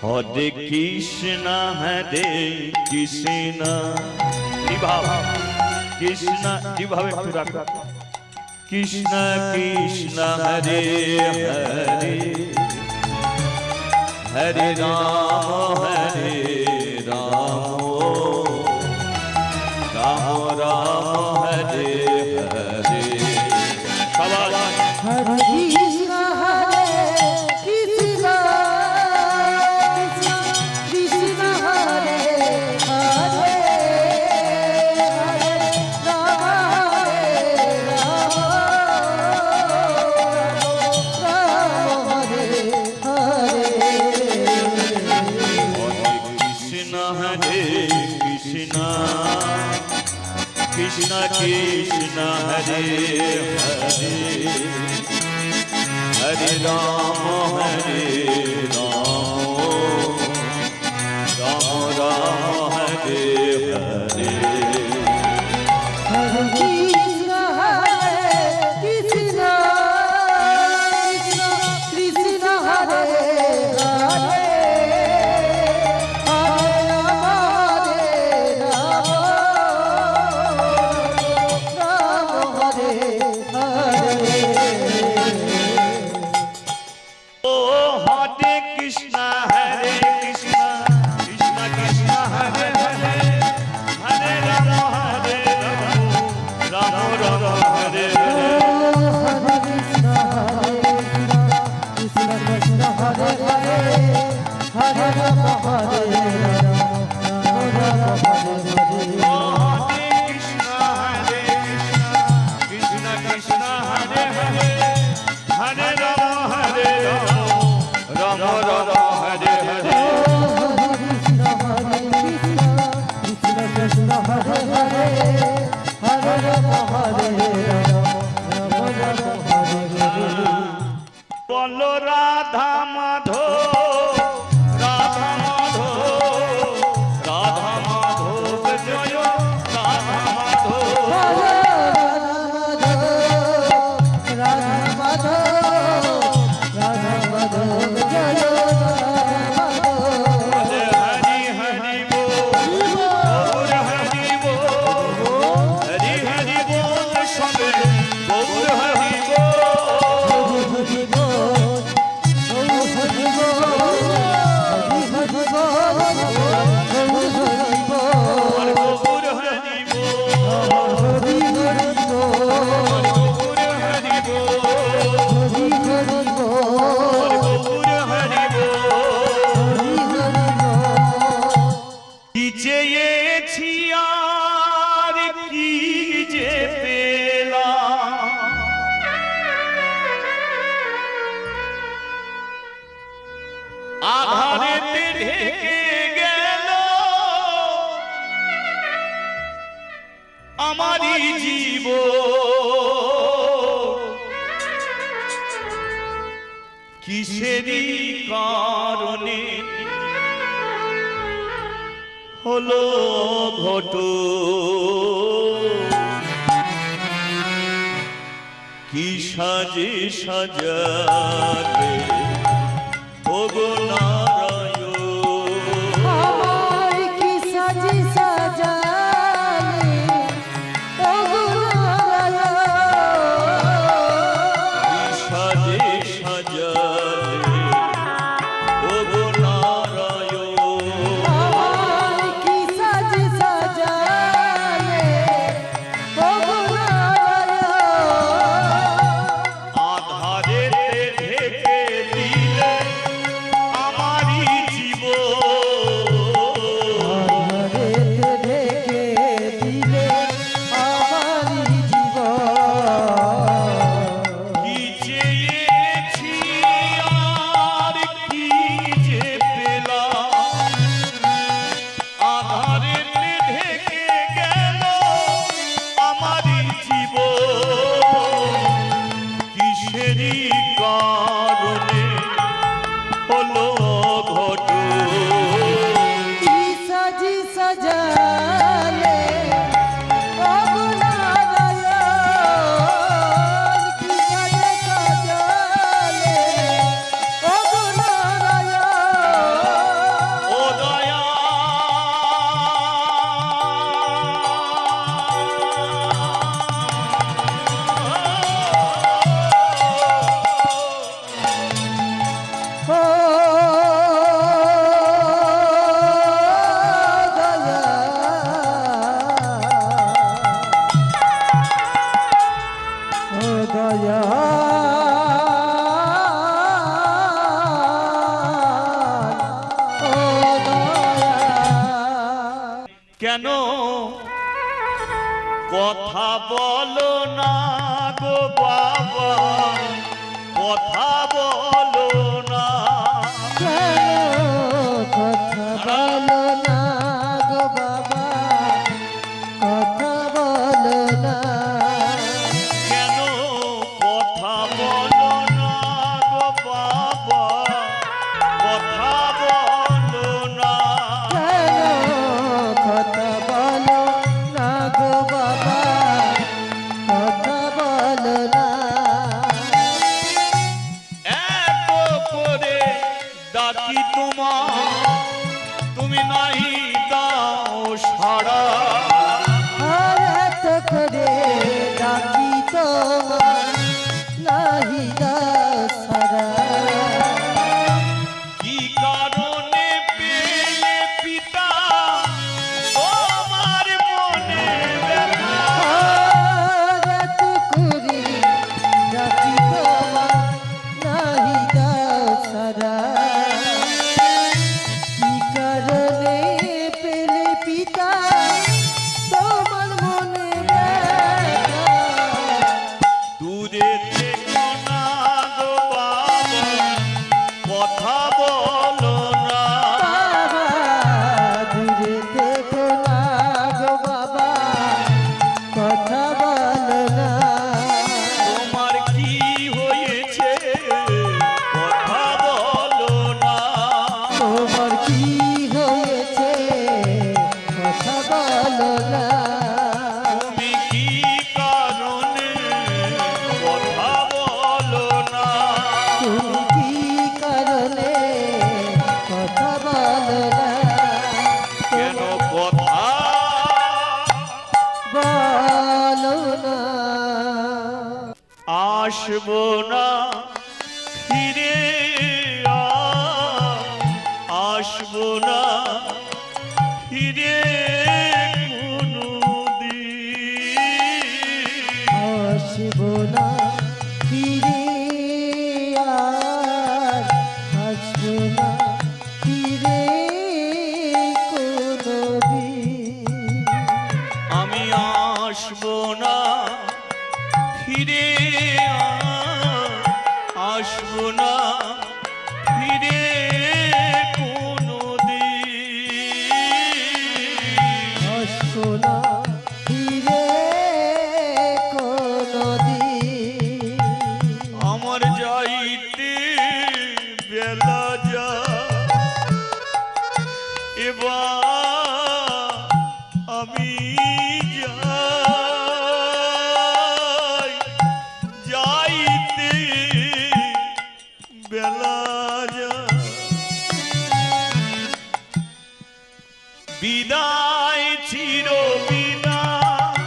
হরে কৃষ্ণ হরে কৃষ্ণ বিভাব কৃষ্ণ যেভাবে একটু রাখো কৃষ্ণ কৃষ্ণ হরে হরে হরে রাম রাম রাম হরে হরে সবাই হরে কৃষ্ণ কৃষ্ণ কৃষ্ণ হরে হরে হরে রাম রাম হরে হরে কৃষ্ণ হরে কৃষ্ণ কৃষ্ণ কৃষ্ণ হরে হরে হরে রাম রাম রাম হরে হরে হরে কৃষ্ণ কৃষ্ণ কৃষ্ণ হরে হরে বলো রাধা মাধব রাধা মাধব রাধা মাধব জয় রাধা মাধব রাধা মাধব রাধা মাধব জয় হরি হরি বল গৌর হরি বল হরি হরি বল সবে গৌর হরি চেয়েছি আর কি যে পেলাম আধারেতে ঢেকে গেল আমারই জীবন কিসেরই কারণে হলো ঘটনা কি সাজে সাজাবে ওগো নারায়ণ আমায় কি সাজি সাজালে ওগো নারায়ণ কি সাজে সাজাবে ওগো নারায়ণ আমায় কি সাজি সাজালে ওগো নারায়ণ আধারেতে ঢেকে দিলে আমারই জীবন আধারেতে ঢেকে দিলে আমারই জীবন কি চেয়েছি আর কি যে পেলাম আধারেতে ঢেকে গেল আমারই জীবন কিসেরই কারণে হলো ঘটনা কি সাজি সাজালে ওগো নারায়ণ কি সাজে সাজালে ওগো নারায়ণ বলো না গো বাবা, কথা বলো না। কেন কথা বলো না গো বাবা, কথা বলো না। কেন কথা বলো না গো বাবা, কথা বলো না। কেন কথা বলো না গো বাবা, কথা বলো না। এত করে ডাকি তোমার, তুমি নাহি দাও সাড়া। আর এত করে ডাকি তোমার, নাহি দাও সাড়া। কি কারণে পেলে পিতা তোমার মনে ব্যথা? আর এত করে ডাকি তোমার, নাহি দাও সাড়া। কি কারণে পেলে পিতা তোমার মনে ব্যথা? দূরে থেকো না গো বাবা, কথা বলো না। বাবা দূরে থেকো না গো বাবা, কথা বলো না। তোমার কি হয়েছে কথা বলো না। তোমার কি হয়েছে কথা বলো না। তুমি কি কারণে কথা বলো না। তুমি কি কারণে কথা বলো না। কেন কথা বলো না। আসবো না ফিরে আসবো না ফিরে কোনোদিন। আসবো না ফিরে, আর আসবো না ফিরে কোনোদিন। আমি আসবো না ফিরে আসবো না ফিরে কোনোদিন। আসবো না ফিরে কোনোদিন। আমার যাইতে বেলা যা, এবার আমি যাই, যাইতে বেলা যা। বিদায় চির বিদায়,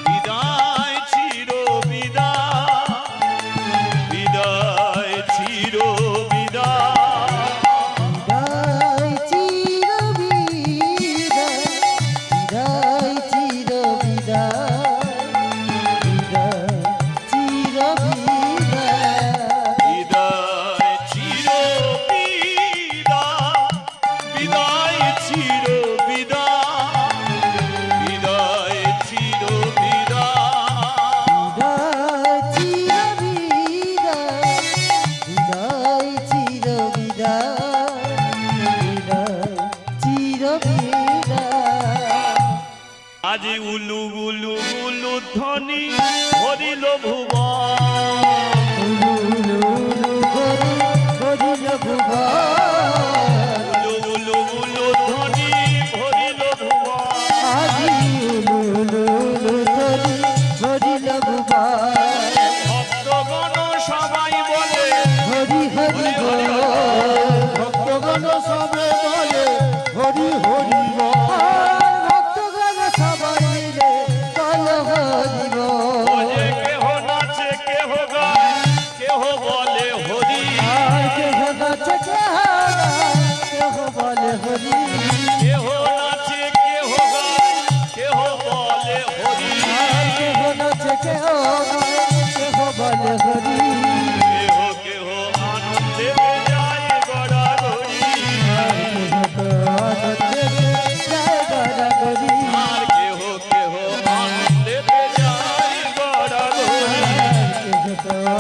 বিদায় চির বিদায়, বিদায় চির বিদায়। বিদায় চির বিদায়, বিদায় চির বিদায়, বিদায় চির বিদায়।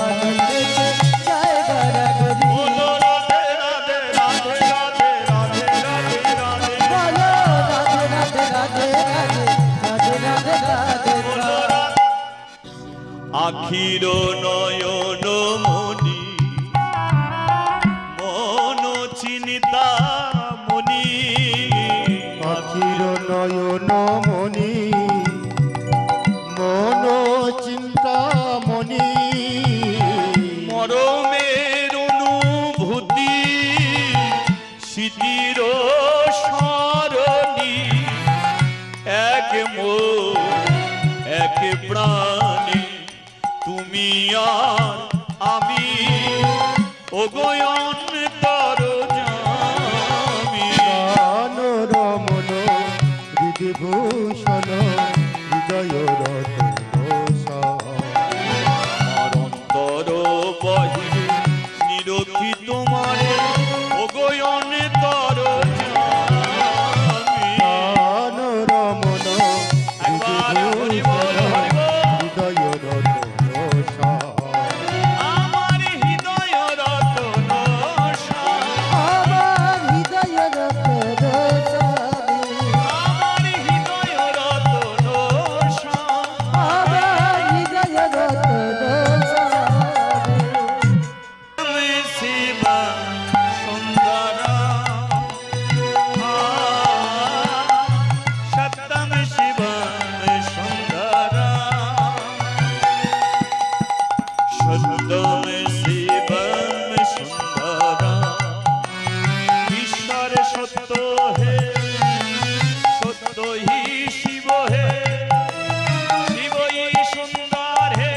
আনন্দেতে জয় গড়াগড়ি বলো রাধে রাধে রাধে রাধে রাধে রাধে রাধে বলো রাধে রাধে রাধে রাধে রাধে রাধে রাধে বলো রাধে। আখির নয়ন মনি মন চিন্তা মনি আখির নয়ন মনি মন চিন্তা মনি মরমের অনুভূতি স্মৃতির স্মরণী এক মন এক প্রাণে তুমি আর আমি ওগয়ন তর জামি গান রমন হৃদিভূষণ হৃদয় আমার অন্তর বহিরে নিরখি তোমারে ওগয়ন তর জামি গান রমন একবার হরি বল, হরি বল। হৃদয় আমার হৃদয় রতন আমার হৃদয় রতন সাবে আমার হৃদয় রতন আমার হৃদয় রতন সাবে শিব সুন্দর সত্যম শিব সুন্দর সত্যম শিব সুন্দর ঈশ্বর সত্য হে সত্য হি শিব হে শিবই সুন্দর হে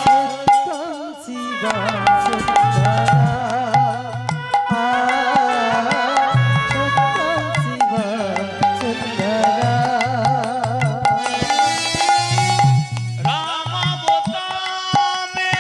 সত্যম শিবম সুন্দরা সত্যম শিবম সুন্দরা রামাবতামে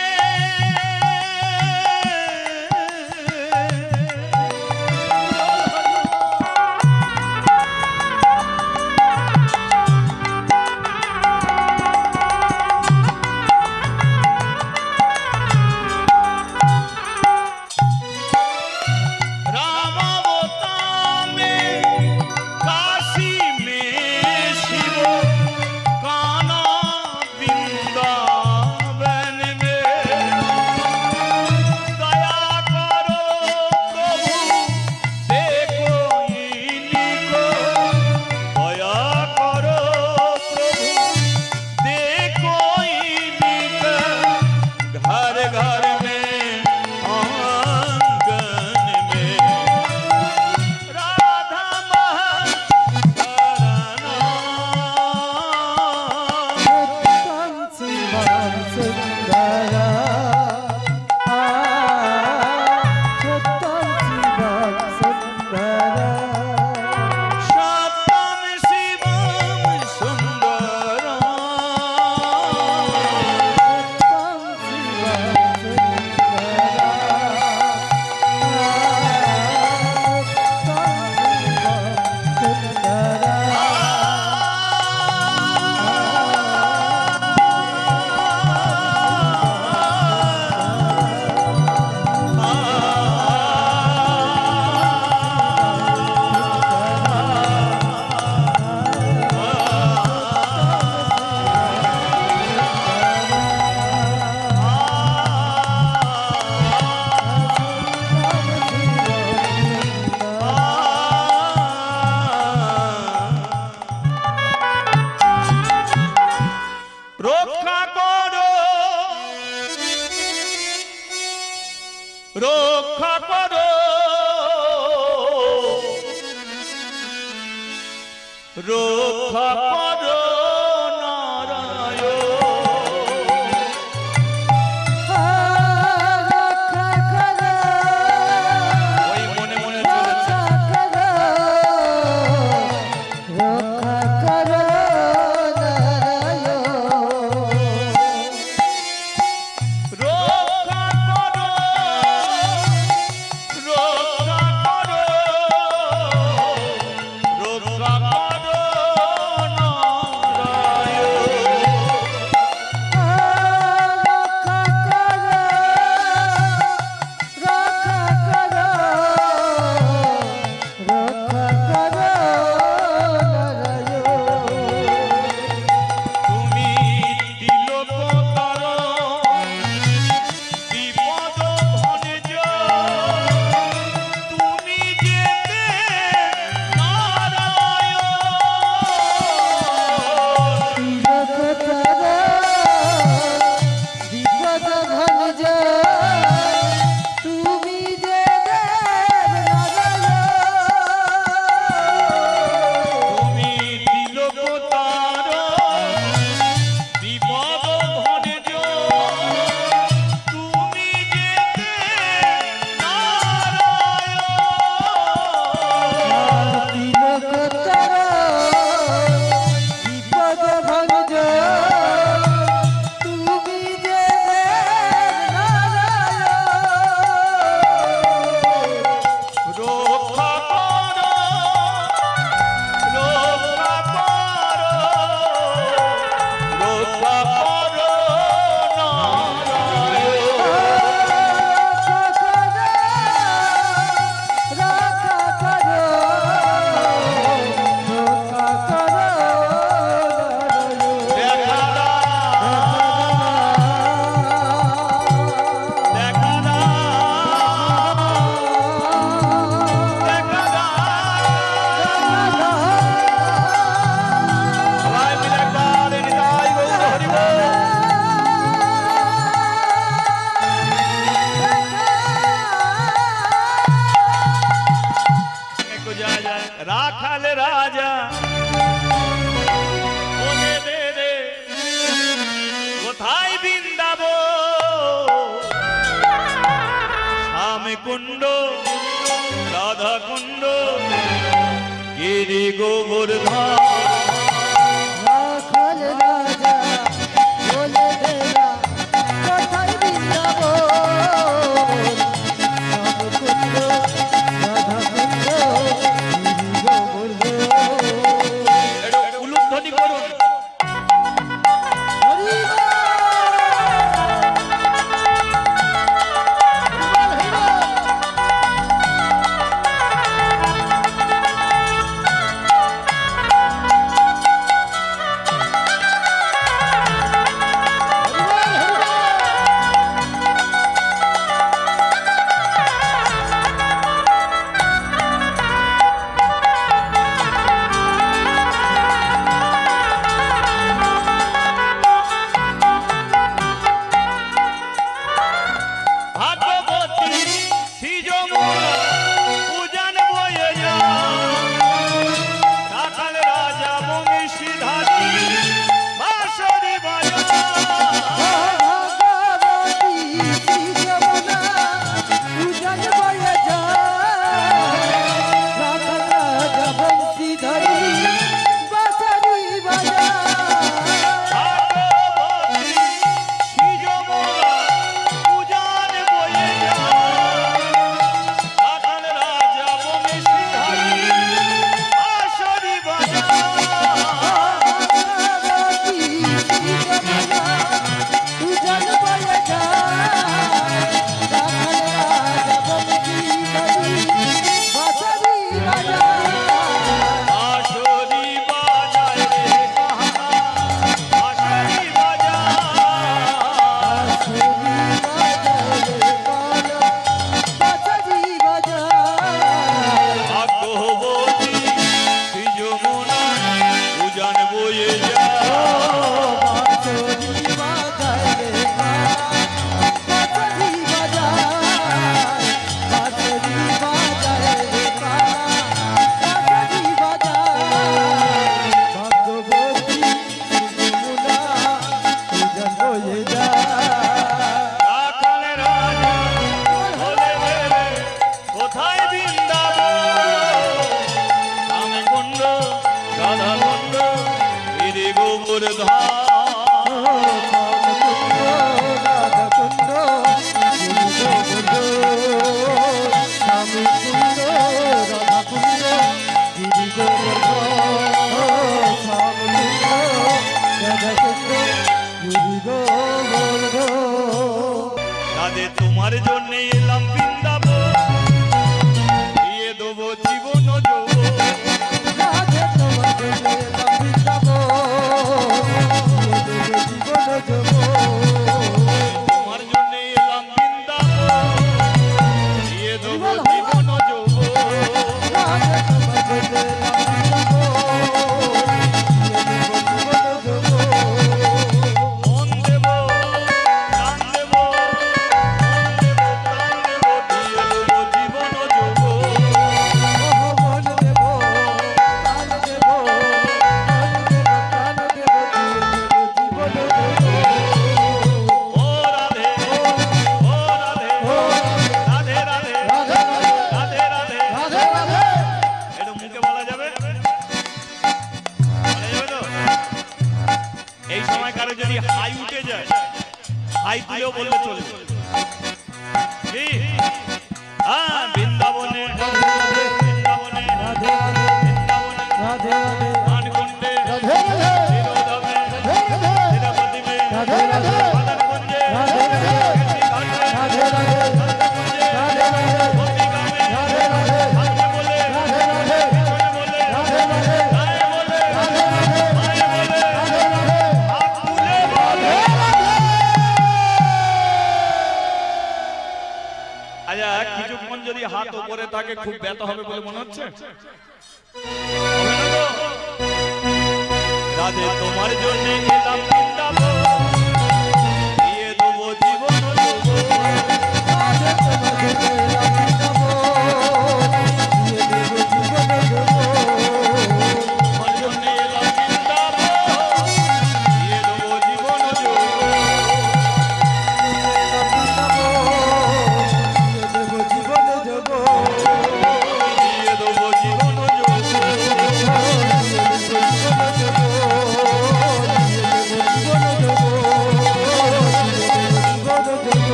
रामावतामे काशी में शिव कान्हा वृंदावन में दया करो प्रभु देखो इनको दया करो प्रभु देखो इनका घर घर में आंगन में राधा महल সত্যম শিবম সুন্দরা সত্যম শিবম সুন্দরা সত্যম শিবম সুন্দর রক্ষা করো রক্ষা করো রক্ষা করো নারায়ণ ওই মনে মনে চলেছে রক্ষা করো রক্ষা করো রক্ষা করো কুণ্ড রাধা কুণ্ড গিরি গোবর্ধন রাখাল রাজা বলে দেরা কোথায় বৃন্দাবন রামকুণ্ড রাধাকুণ্ড গোবর্ধন একটু উলুধ্বনি করুন। ভাগবতী শ্রীযমুনা উজান বয়ে যায় রাখাল রাজা বংশীধারী বাঁশরি বাজায় ভগবতী শ্রীযমুনা উজান বয়ে যায় রাখাল রাজা বংশীধরী বাঁশরি বাজায় ভাগবতী শ্রীযমুনা উজান বয়ে যায় রাখাল রাজা বংশীধারী বাঁশরি বাজায় ভগবতী শ্রীযমুনা উজান বয়ে যায় রাখাল রাজা বংশীধরী বাঁশরি বাজায় বাঁশরি বাজায় রে কাহা বাঁশরি বাজায় ভাগবতী শ্রীযমুনা উজান বয়ে যায় রাখাল রাজা বলে রে কোথায় বৃন্দাবন রামকুণ্ড রাধাকুণ্ড গিরি গোবর্ধন রাধে তোমার জন্য এলাম বৃন্দাবন দিয়ে দেবো জীবন যৌবন তোমার জন্য এলাম বৃন্দাবন দিয়ে দেবো জীবন যৌবন মন দেব প্রাণ দেব মন দেব প্রাণ দেব দিয়ে দেবো জীবন যৌবন ও রাধে ও রাধে রাধে রাধে রাধে রাধে এটা মুখে বলা যাবে তো এই সময় কারো যদি হাই উঠে যায় হাই তুলেও বললে চলবে কি? হ্যাঁ বৃন্দাবনে বৃন্দাবনে বৃন্দাবনে মানকুণ্ডে শিরোধামে শিরপতিমে মদনকুঞ্জে কৃষ্ণকান্তে নন্দকুঞ্জে গোপিকামে ভাগ্যে বলে পিছনে বলে গায়ে বলে মায়ে বলে হাত তুলে বলে আচ্ছা কিছুক্ষণ যদি হাত উপরে থাকে খুব ব্যথা হবে বলে মনে হচ্ছে হবে না তো? রাধে তোমার জন্য এলাম বৃন্দাবন দিয়ে দেবো জীবন যৌবন তোমার জন্য এলাম বৃন্দাবন দিয়ে দেবো জীবন যৌবন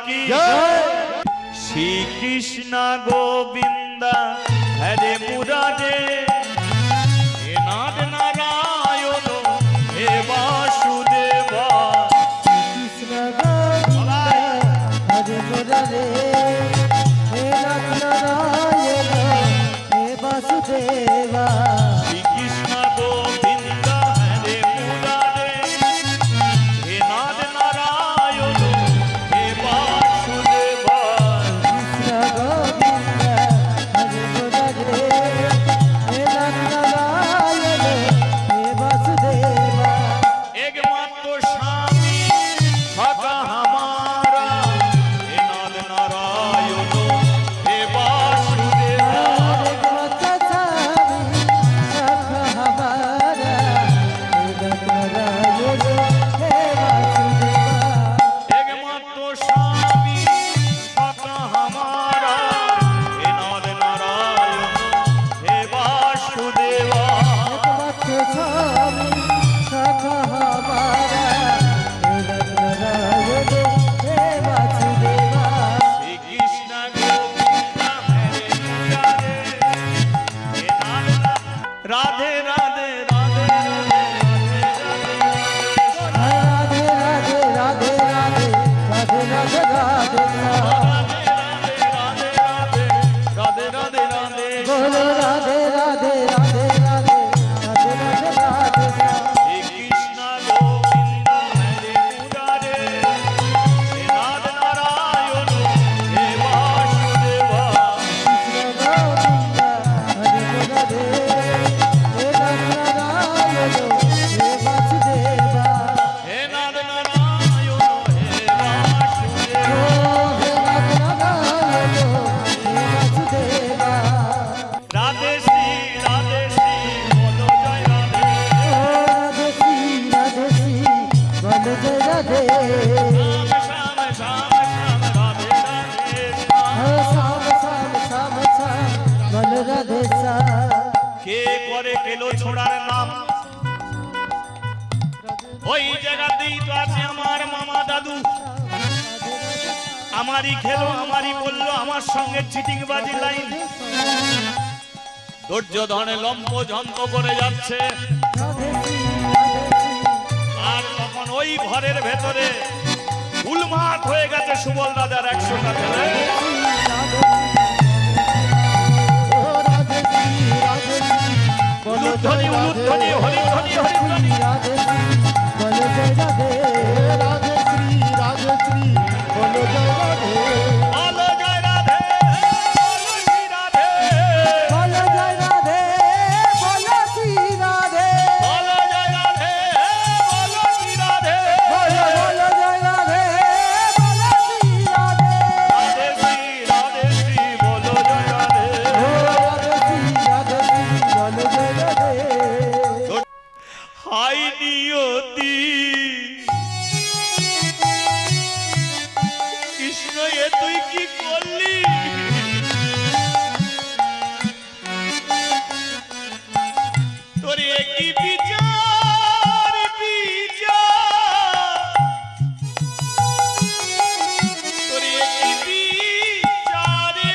কি জয় শ্রীকৃষ্ণ গোবিন্দ হরে মুরারে হে নাথ নারায়ণ হে বাসুদেবা কৃষ্ণ গোবিন্দ হরে মুরারে হে নাথ নারায়ণ হে বাসুদেবা শ্রীকৃষ্ণ গোবিন্দ হরে মুরারে হে নাথ নারায়ণ হে বাসুদেবা কৃষ্ণ গোবিন্দ হরে মুরারে হে নাথ নারায়ণ হে বাসুদেবা একমাত্র স্বামী সখা হামারা হে নাথ নারায়ণ হে বাসুদেবা একমাত্র স্বামী সখা হামারা হে নাথ নারায়ণ হে বাসুদেবা শ্রীকৃষ্ণ গোবিন্দ হরে মুরারে হে নাথ রাধে রাধে রাধে রাধে রাধে রাধে রাধে রাধে রাধে শ্রীকৃষ্ণ গোবিন্দ হরে মুরারে হে নাথ নারায়ণ হে বাসুদেবা হে নাথ নারায়ণ হে বাসুদেবা রাধে শ্রী বলো জয় রাধে শ্যাম শ্যাম শ্যাম শ্যাম রাধে রাধে শ্যাম কে করে কেলো ছোড়ার নাম ওই জায়গাতেই তো আছে আমার মামা দাদু আমারই খেলো আমারই বললো আমার সঙ্গে চিটিং বাজি লাইন ধৈর্য ধরে লম্ব ঝম্প করে যাচ্ছে আর তখন ওই ঘরের ভেতরে উলমাট হয়ে গেছে সুবল দাদার 100টা ছেলে উলুধ্বনি উলুধ্বনি হরিধ্বনি হরিধ্বনি রাধে শ্রী বলো জয় রাধে বলো জয় রাধে বলো শ্রী রাধে বলো জয় রাধে বলো শ্রী রাধে রাধে শ্রী বলো জয় রাধে হাই নিয়তি কৃষ্ণ এ তুই কি করলি তোর কি বিচার তোর কি বিচার রে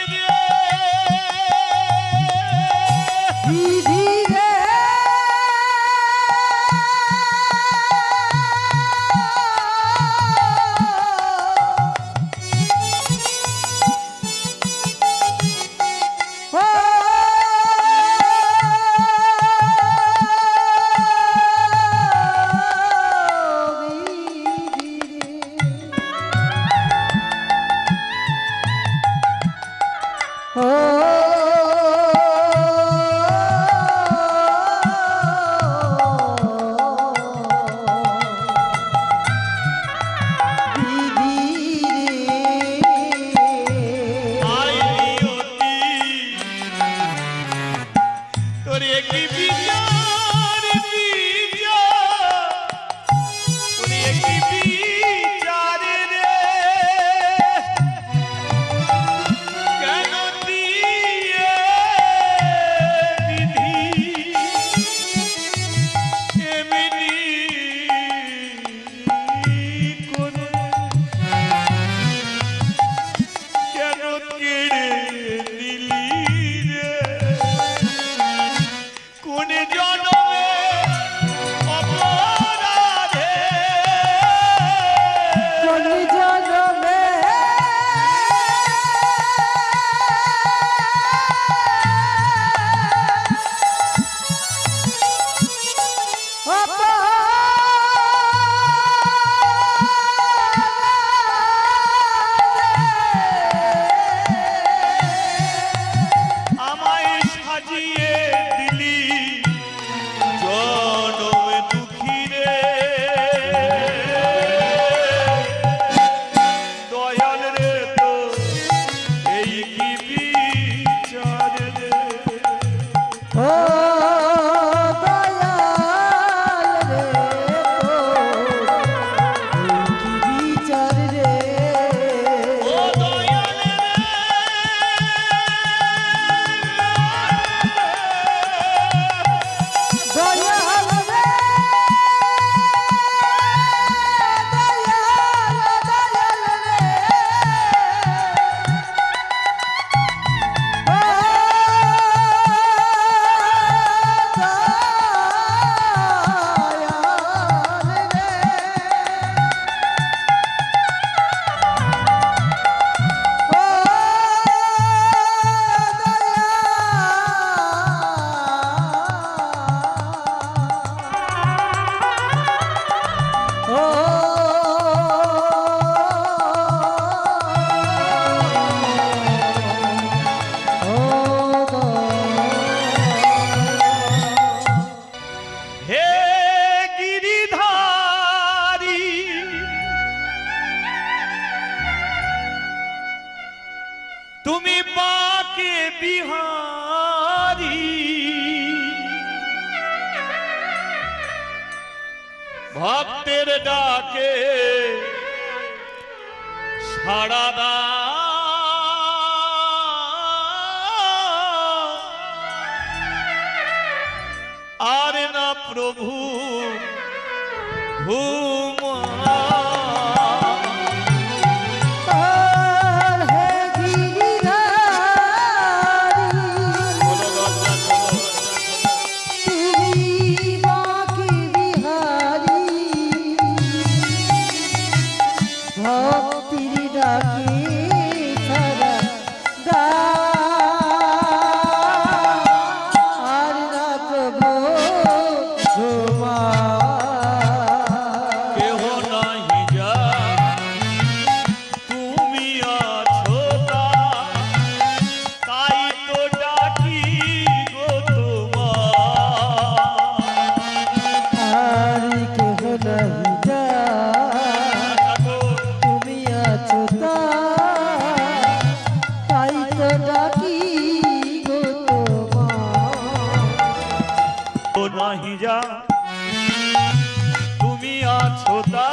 ভক্তের ডাকে সাড়া দাও আর না প্রভু ঘুমা আর হে গিরিধারী তুমি বাঁকে বিহারী ভক্তির ডাকে সারা আর না প্রভু ঘুমা কেহ নাহি যা তুমি আছো তাই তো ডাকি গো তোমার আর কেহ নাহি যা তুমি আছো তাই তো ডাকি গো তোমার নাহি যা তুমি আছো তা